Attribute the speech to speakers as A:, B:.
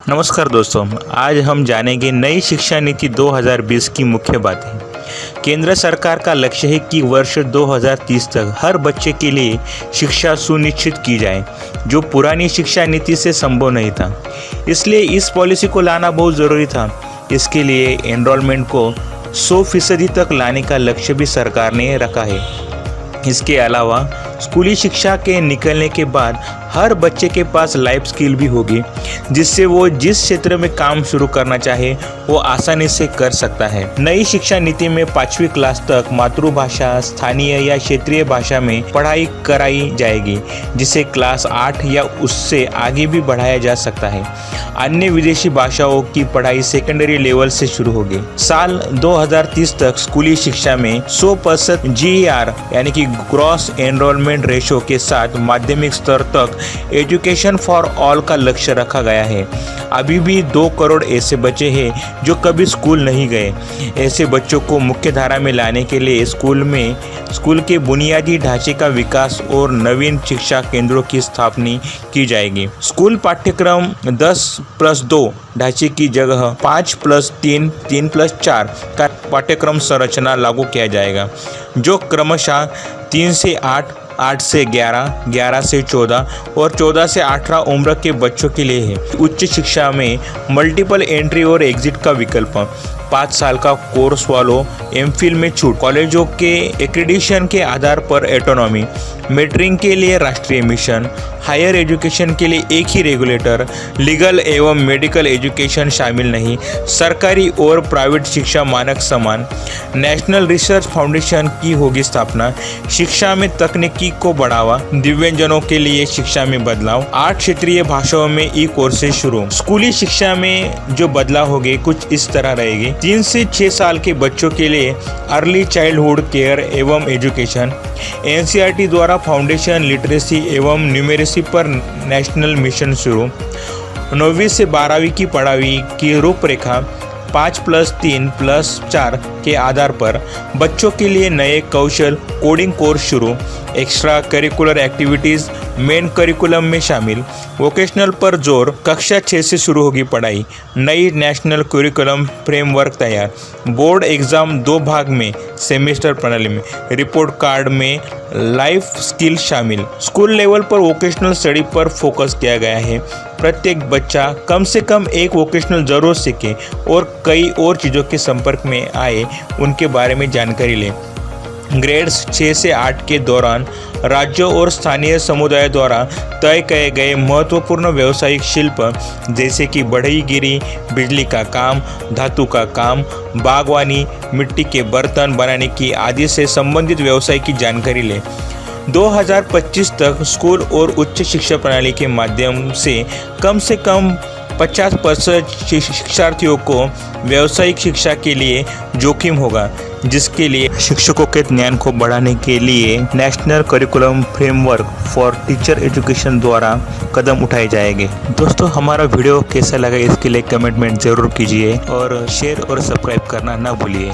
A: नमस्कार दोस्तों, आज हम जानेंगे नई शिक्षा नीति 2020 की मुख्य बातें। केंद्र सरकार का लक्ष्य है कि वर्ष 2030 तक हर बच्चे के लिए शिक्षा सुनिश्चित की जाए, जो पुरानी शिक्षा नीति से संभव नहीं था। इसलिए इस पॉलिसी को लाना बहुत ज़रूरी था। इसके लिए एनरोलमेंट को 100% तक लाने का लक्ष्य भी सरकार ने रखा है। इसके अलावा स्कूली शिक्षा के निकलने के बाद हर बच्चे के पास लाइफ स्किल भी होगी, जिससे वो जिस क्षेत्र में काम शुरू करना चाहे वो आसानी से कर सकता है। नई शिक्षा नीति में 5वीं क्लास तक मातृभाषा, स्थानीय या क्षेत्रीय भाषा में पढ़ाई कराई जाएगी, जिसे क्लास 8 या उससे आगे भी बढ़ाया जा सकता है। अन्य विदेशी भाषाओं की पढ़ाई सेकेंडरी लेवल से शुरू होगी। साल 2030 तक स्कूली शिक्षा में 100% GER यानी कि ग्रॉस एनरोलमेंट रेशो के साथ माध्यमिक स्तर तक एजुकेशन फॉर ऑल का लक्ष्य रखा गया है। अभी भी 2 करोड़ ऐसे बच्चे हैं जो कभी स्कूल नहीं गए। ऐसे बच्चों को मुख्य धारा में लाने के लिए स्कूल के बुनियादी ढांचे का विकास और नवीन शिक्षा केंद्रों की स्थापना की जाएगी। स्कूल पाठ्यक्रम 10+2 ढांचे की जगह 5+3, 3+4 का पाठ्यक्रम संरचना लागू किया जाएगा, जो क्रमशः 3 से 8, 8 से 11, 11 से 14 और 14 से 18 उम्र के बच्चों के लिए है। उच्च शिक्षा में मल्टीपल एंट्री और एग्जिट का विकल्प, 5 साल का कोर्स वालों एमफिल में छूट, कॉलेजों के एक्रेडिटेशन के आधार पर ऑटोनॉमी, मेटरिंग के लिए राष्ट्रीय मिशन, हायर एजुकेशन के लिए एक ही रेगुलेटर, लीगल एवं मेडिकल एजुकेशन शामिल नहीं, सरकारी और प्राइवेट शिक्षा मानक समान, नेशनल रिसर्च फाउंडेशन की होगी स्थापना, शिक्षा में तकनीकी को बढ़ावा, दिव्यांगजनों के लिए शिक्षा में बदलाव, 8 क्षेत्रीय भाषाओं में ई कोर्सेज शुरू। स्कूली शिक्षा में जो बदलाव होंगे कुछ इस तरह रहेगी। 3 से 6 साल के बच्चों के लिए अर्ली चाइल्डहुड केयर एवं एजुकेशन, NCERT द्वारा फाउंडेशन लिटरेसी एवं न्यूमेरेसी पर नेशनल मिशन शुरू। 9वीं से 12वीं की पढ़ाई की रूपरेखा 5+3+4 के आधार पर बच्चों के लिए नए कौशल कोडिंग कोर्स शुरू। Extra curricular activities main curriculum में शामिल। वोकेशनल पर जोर, कक्षा 6 से शुरू होगी पढ़ाई। नई नेशनल करिकुलम फ्रेमवर्क तैयार। बोर्ड एग्ज़ाम 2 भाग में सेमेस्टर प्रणाली में। रिपोर्ट कार्ड में लाइफ स्किल शामिल। स्कूल लेवल पर वोकेशनल स्टडी पर फोकस किया गया है। प्रत्येक बच्चा कम से कम एक वोकेशनल जरूर सीखे और कई और चीज़ों के संपर्क में आए उनके बारे में जानकारी लें। ग्रेड्स 6 से 8 के दौरान राज्यों और स्थानीय समुदाय द्वारा तय किए गए महत्वपूर्ण व्यावसायिक शिल्प जैसे कि बढ़ईगिरी, बिजली का काम, धातु का काम, बागवानी, मिट्टी के बर्तन बनाने की आदि से संबंधित व्यवसाय की जानकारी लें। 2025 तक स्कूल और उच्च शिक्षा प्रणाली के माध्यम से कम 50% शिक्षार्थियों को व्यावसायिक शिक्षा के लिए जोखिम होगा, जिसके लिए शिक्षकों के ज्ञान को बढ़ाने के लिए national curriculum framework for teacher education द्वारा कदम उठाए जाएंगे। दोस्तों, हमारा वीडियो कैसा लगा इसके लिए कमेंट जरूर कीजिए और शेयर और सब्सक्राइब करना ना भूलिए।